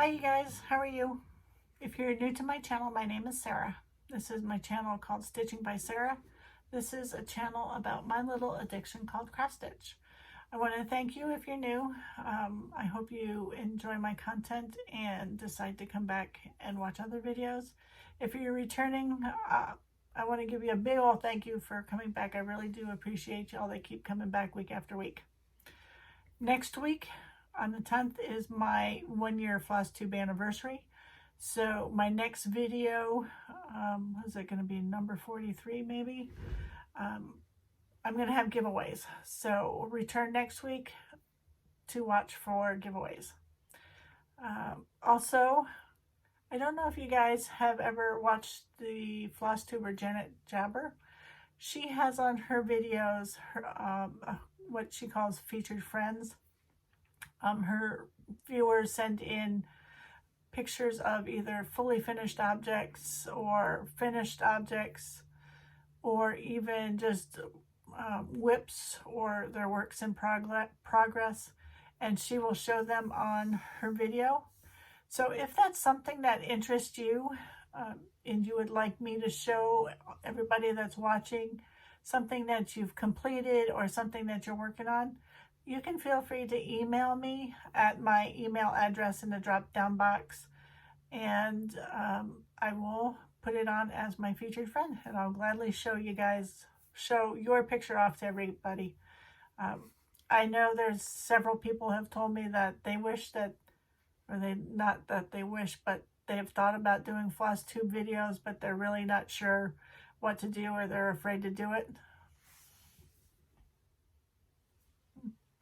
Hi you guys, how are you? If you're new to my channel, my name is Sarah. This is my channel called Stitching by Sarah. This is a channel about my little addiction called cross stitch. I want to thank you if you're new. I hope you enjoy my content and decide to come back and watch other videos. If you're returning, I want to give you a big old thank you for coming back. I really do appreciate y'all that keep coming back week after week. Next week, on the 10th, is my 1-year Flosstube anniversary. So my next video, is it going to be number 43 maybe? I'm going to have giveaways. So return next week to watch for giveaways. Also, I don't know if you guys have ever watched the Flosstuber Jeannette Douglas. She has on her videos what she calls featured friends. Her viewers send in pictures of either fully finished objects or finished objects, or even just whips or their works in progress, and she will show them on her video. So if that's something that interests you, and you would like me to show everybody that's watching something that you've completed or something that you're working on, you can feel free to email me at my email address in the drop down box, and I will put it on as my featured friend, and I'll gladly show your picture off to everybody. I know there's several people have told me that they wish that, or not that they wish, but they have thought about doing Flosstube videos, but they're really not sure what to do, or they're afraid to do it.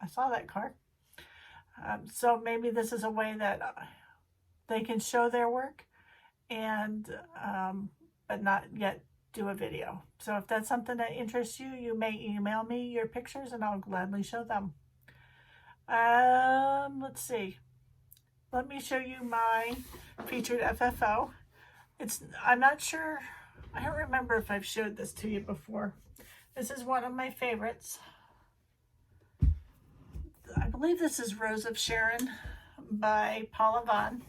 I saw that car. So maybe this is a way that they can show their work and but not yet do a video. So if that's something that interests you, you may email me your pictures and I'll gladly show them. Let's see. Let me show you my featured FFO. I'm not sure, I don't remember if I've showed this to you before. This is one of my favorites. I believe this is Rose of Sharon by Paula Vaughan.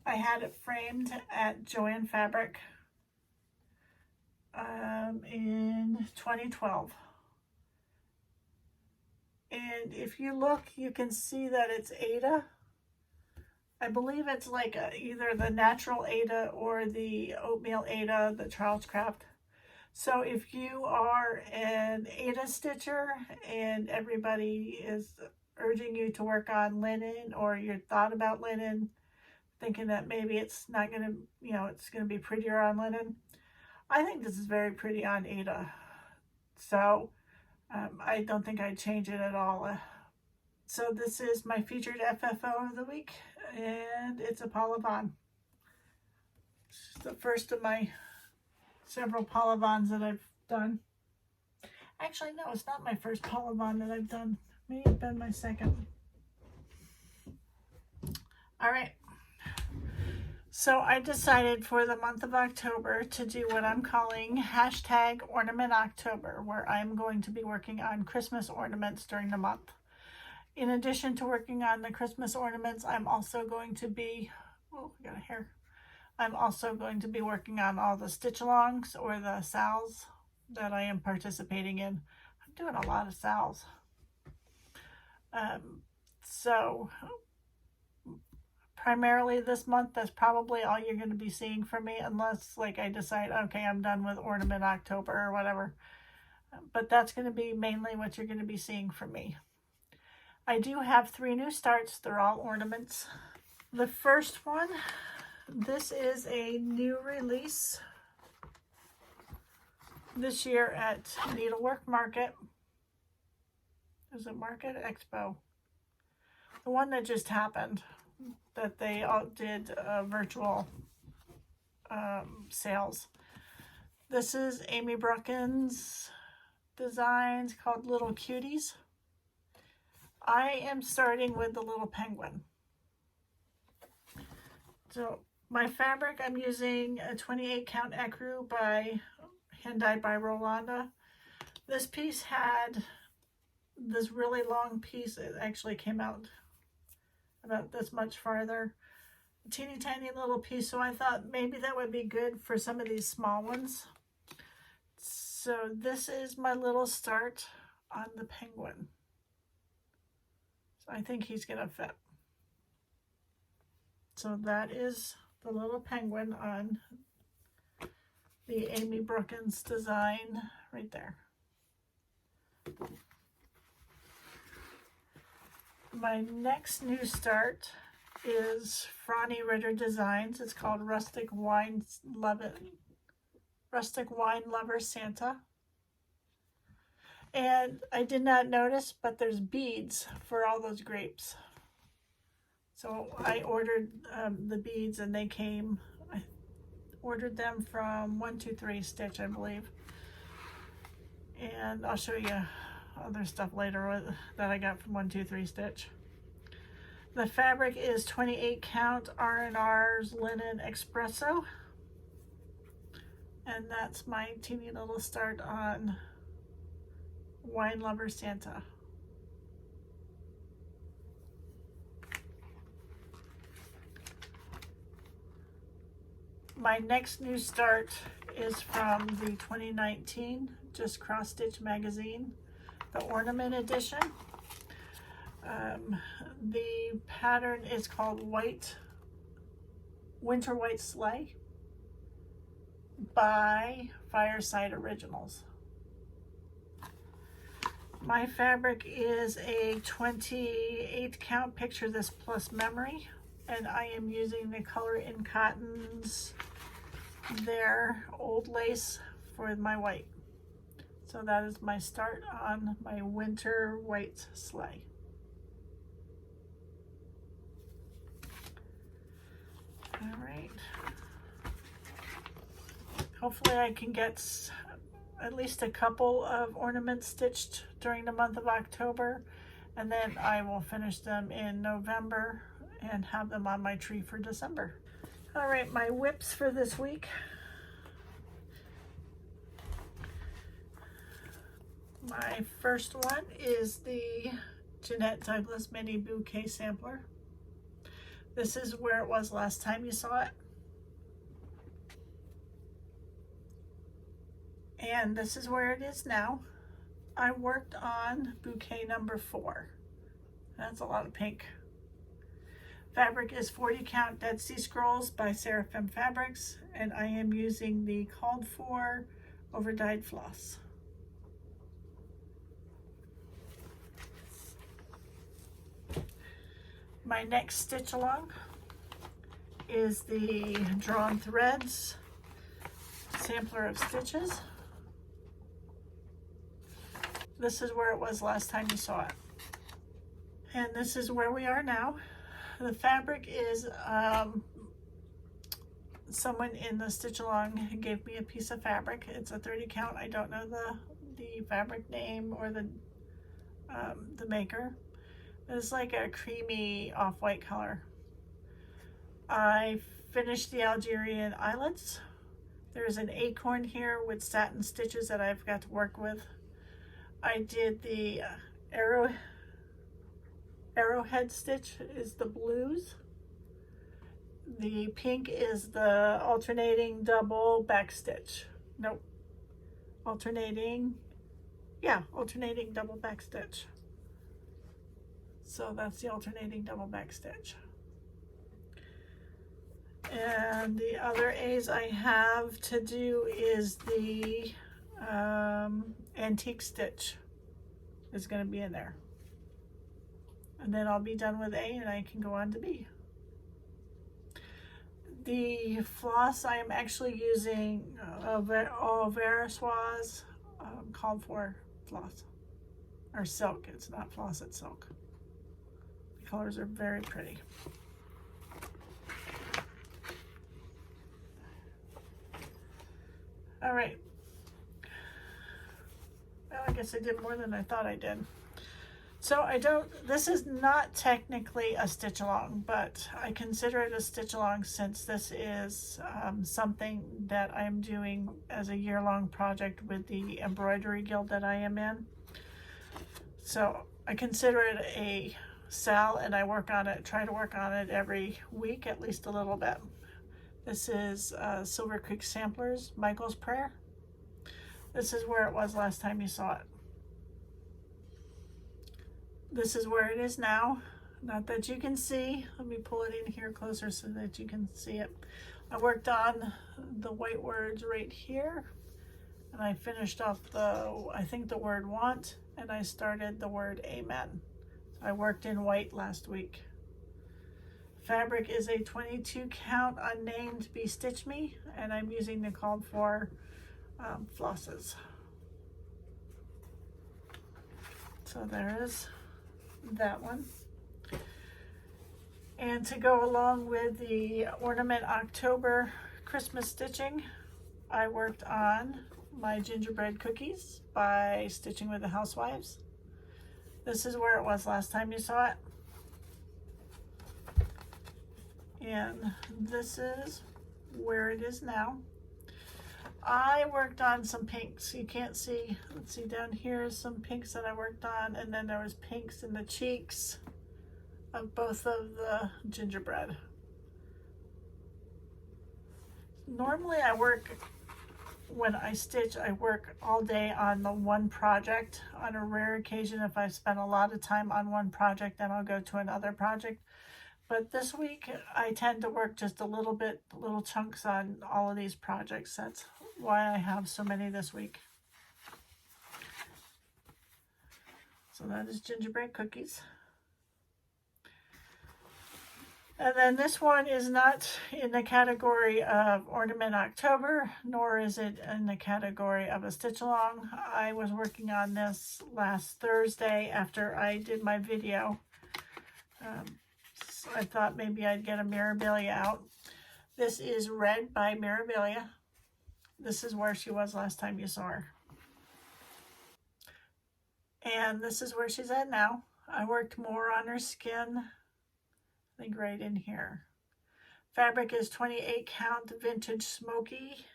I had it framed at Joann Fabric in 2012. And if you look, you can see that it's Aida. I believe it's like either the natural Aida or the oatmeal Aida, the Child's Craft. So if you are an Aida stitcher and everybody is urging you to work on linen, or you thought about linen, thinking that maybe it's not going to, it's going to be prettier on linen, I think this is very pretty on Aida. So I don't think I'd change it at all. So this is my featured FFO of the week, and it's a Paula Vaughan. It's the first of my several Paula Vaughans that I've done. Actually, no, it's not my first Paula Vaughan that I've done. May have been my second. All right. So I decided for the month of October to do what I'm calling hashtag Ornament October, where I'm going to be working on Christmas ornaments during the month. In addition to working on the Christmas ornaments, I'm also going to be, oh, I got a hair. I'm also going to be working on all the stitch-alongs or the sals that I am participating in. I'm doing a lot of sals. So primarily this month, that's probably all you're going to be seeing from me, unless like I decide, okay, I'm done with Ornament October or whatever. But that's going to be mainly what you're going to be seeing from me. I do have 3 new starts. They're all ornaments. The first one, this is a new release this year at Needlework Market. Is it Market? Expo. The one that just happened, that they all did virtual sales. This is Amy Brookin's designs called Little Cuties. I am starting with the little penguin. So my fabric, I'm using a 28 count ecru by hand dyed by Rolanda. This piece had this really long piece. It actually came out about this much farther. A teeny tiny little piece, so I thought maybe that would be good for some of these small ones. So this is my little start on the penguin. So I think he's gonna fit. So that is the little penguin on the Amy Brookins design right there. My next new start is Franny Ritter Designs. It's called Rustic Wine Lover Santa. And I did not notice, but there's beads for all those grapes. So I ordered the beads and they came. I ordered them from 123 Stitch, I believe. And I'll show you other stuff later that I got from 123 Stitch. The fabric is 28 count R&R's Linen Espresso. And that's my teeny little start on Wine Lover Santa. My next new start is from the 2019 Just Cross Stitch magazine, the Ornament edition. The pattern is called Winter White Sleigh by Fireside Originals. My fabric is a 28 count Picture This Plus memory, and I am using the Color in Cottons, their old lace for my white. So that is my start on my Winter White Sleigh. All right. Hopefully I can get at least a couple of ornaments stitched during the month of October, and then I will finish them in November and have them on my tree for December. All right, my whips for this week. My first one is the Jeannette Douglas Mini Bouquet Sampler. This is where it was last time you saw it. And this is where it is now. I worked on bouquet number 4. That's a lot of pink. Fabric is 40 count Dead Sea Scrolls by Seraphim Fabrics, and I am using the called for Over-dyed Floss. My next stitch along is the Drawn Threads Sampler of Stitches. This is where it was last time you saw it. And this is where we are now. The fabric is, someone in the stitch along gave me a piece of fabric. It's a 30 count. I don't know the fabric name or the maker. It's like a creamy off-white color. I finished the Algerian eyelets. There's an acorn here with satin stitches that I've got to work with. I did the arrowhead stitch is the blues. The pink is the alternating double back stitch. Nope. Alternating double back stitch. So that's the alternating double back stitch. And the other A's I have to do is the antique stitch is going to be in there. And then I'll be done with A and I can go on to B. The floss I am actually using Over-dyed called for floss. Or silk. It's not floss, it's silk. The colors are very pretty. All right. Well, I guess I did more than I thought I did. So this is not technically a stitch along, but I consider it a stitch along since this is something that I'm doing as a year-long project with the embroidery guild that I am in. So I consider it a sell, and I work on it, try to work on it every week, at least a little bit. This is Silver Creek Samplers, Mychal's Prayer. This is where it was last time you saw it. This is where it is now. Not that you can see. Let me pull it in here closer so that you can see it. I worked on the white words right here, and I finished off I think the word want, and I started the word amen. I worked in white last week. Fabric is a 22 count unnamed BeStitchMe, and I'm using the called for flosses. So there is that one. And to go along with the Ornament October Christmas stitching, I worked on my Gingerbread Cookies by Stitching with the Housewives. This is where it was last time you saw it. And this is where it is now. I worked on some pinks. You can't see. Let's see, down here is some pinks that I worked on, and then there was pinks in the cheeks of both of the gingerbread. Normally I work, when I stitch, I work all day on the one project. On a rare occasion, if I spend a lot of time on one project, then I'll go to another project. But this week, I tend to work just a little bit, little chunks on all of these projects. That's why I have so many this week. So that is Gingerbread Cookies. And then this one is not in the category of Ornament October, nor is it in the category of a stitch along. I was working on this last Thursday after I did my video. So I thought maybe I'd get a Mirabilia out. This is Red by Mirabilia. This is where she was last time you saw her. And this is where she's at now. I worked more on her skin, I think right in here. Fabric is 28 count Vintage Smokey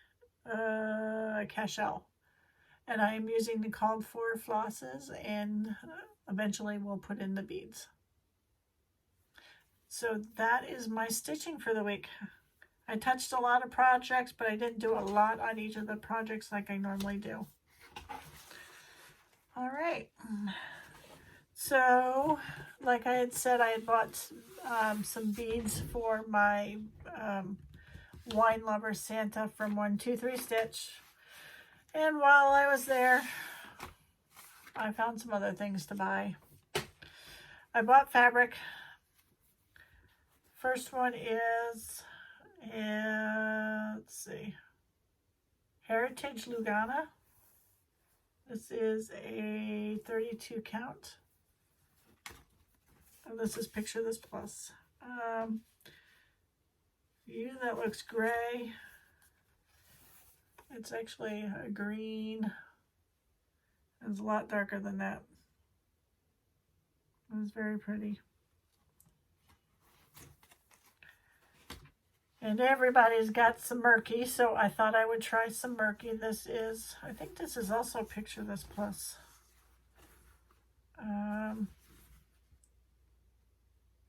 cashel. And I am using the called for flosses, and eventually we'll put in the beads. So that is my stitching for the week. I touched a lot of projects, but I didn't do a lot on each of the projects like I normally do. All right. So, like I had said, I had bought some beads for my Wine Lover Santa from 123 Stitch. And while I was there, I found some other things to buy. I bought fabric. First one is, let's see, Heritage Lugana. This is a 32 count. And this is Picture This Plus. View that looks gray. It's actually a green. It's a lot darker than that. It's very pretty. And everybody's got some murky, so I thought I would try some murky. This is, I think this is also Picture This Plus.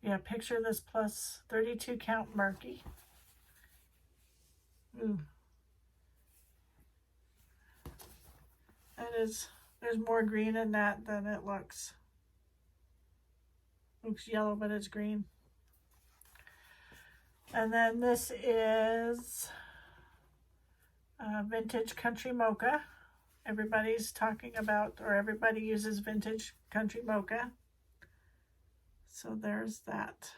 Yeah, Picture This Plus 32 count murky. Ooh. That is, there's more green in that than it looks. Looks yellow, but it's green. And then this is Vintage Country Mocha. Everybody's talking about, or everybody uses Vintage Country Mocha. So there's that.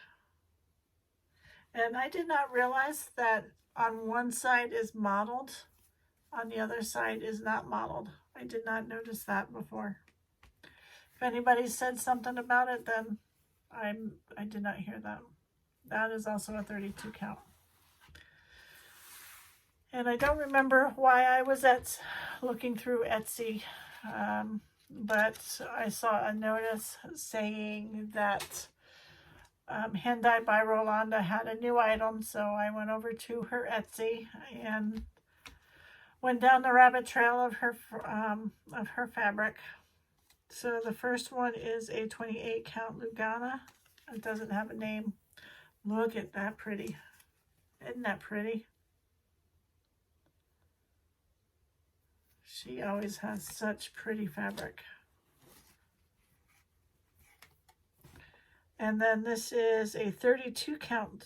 And I did not realize that on one side is mottled, on the other side is not mottled. I did not notice that before. If anybody said something about it, then I did not hear that. That is also a 32 count. And I don't remember why I was looking through Etsy, but I saw a notice saying that Hand Dyed by Rolanda had a new item, so I went over to her Etsy and went down the rabbit trail of her fabric So the first one is a 28 count Lugana. It doesn't have a name. Look at that pretty. Isn't that pretty? She always has such pretty fabric. And then this is a 32 count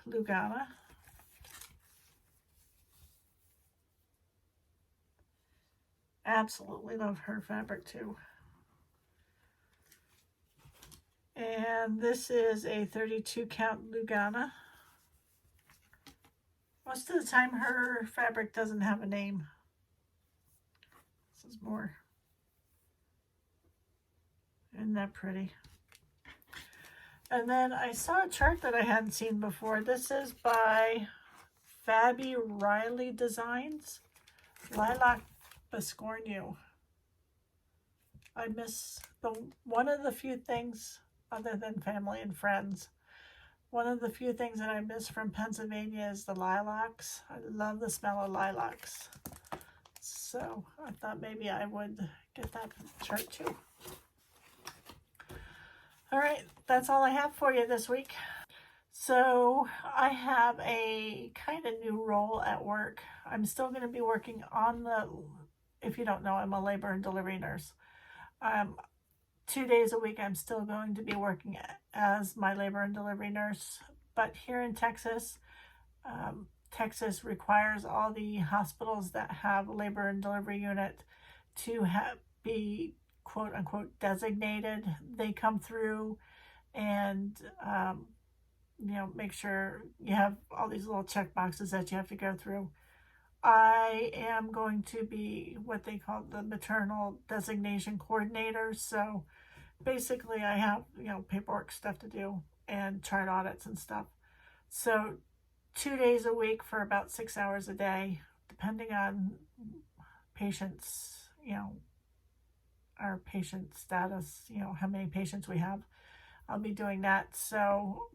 Lugana. Absolutely love her fabric too. And this is a 32 count Lugana. Most of the time her fabric doesn't have a name. This is more. Isn't that pretty? And then I saw a chart that I hadn't seen before. This is by Fabi Riley Designs. Lilac Biscornu. I miss one of the few things, other than family and friends, one of the few things that I miss from Pennsylvania is the lilacs. I love the smell of lilacs. So I thought maybe I would get that chart too. All right, that's all I have for you this week. So I have a kind of new role at work. I'm still going to be working on the, if you don't know, I'm a labor and delivery nurse. 2 days a week I'm still going to be working as my labor and delivery nurse. But here in Texas, Texas requires all the hospitals that have a labor and delivery unit to be quote unquote designated. They come through and you know, make sure you have all these little check boxes that you have to go through. I am going to be what they call the maternal designation coordinator. So basically I have, you know, paperwork stuff to do and chart audits and stuff. So 2 days a week for about 6 hours a day, depending on patients, you know, our patient status, you know, how many patients we have. I'll be doing that. So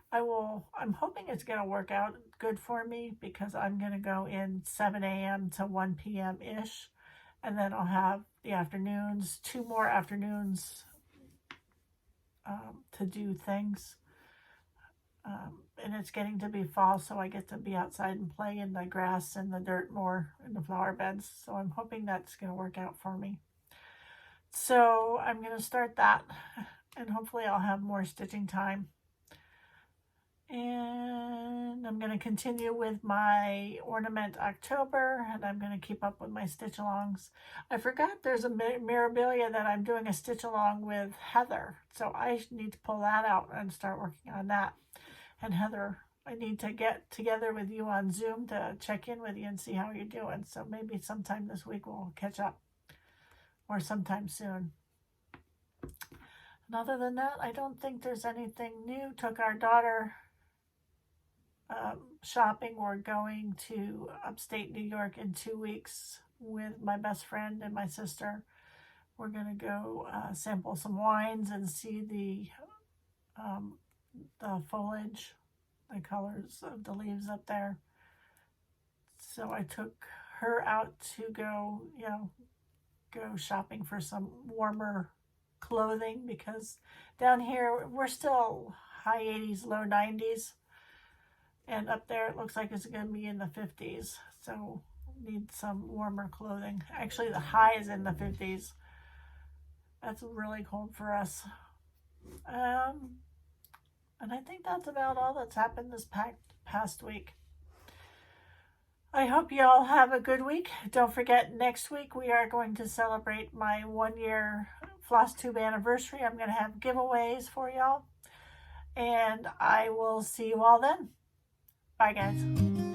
I'm hoping it's going to work out good for me because I'm going to go in 7 a.m. to 1 p.m. ish. And then I'll have the afternoons, 2 more afternoons to do things. And it's getting to be fall, so I get to be outside and play in the grass and the dirt more in the flower beds. So I'm hoping that's going to work out for me. So I'm going to start that, and hopefully I'll have more stitching time. And I'm going to continue with my Ornament October, and I'm going to keep up with my stitch alongs. I forgot there's a Mirabilia that I'm doing a stitch along with Heather, so I need to pull that out and start working on that. And Heather, I need to get together with you on Zoom to check in with you and see how you're doing. So maybe sometime this week we'll catch up, or sometime soon. And other than that, I don't think there's anything new. Took our daughter shopping. We're going to upstate New York in 2 weeks with my best friend and my sister. We're going to go sample some wines and see the foliage, the colors of the leaves up there. So I took her out to go, you know, go shopping for some warmer clothing because down here we're still high 80s, low 90s. And up there it looks like it's going to be in the 50s. So need some warmer clothing. Actually, the high is in the 50s. That's really cold for us. And I think that's about all that's happened this past week. I hope you all have a good week. Don't forget, next week we are going to celebrate my 1-year Flosstube anniversary. I'm going to have giveaways for y'all. And I will see you all then. Bye, guys.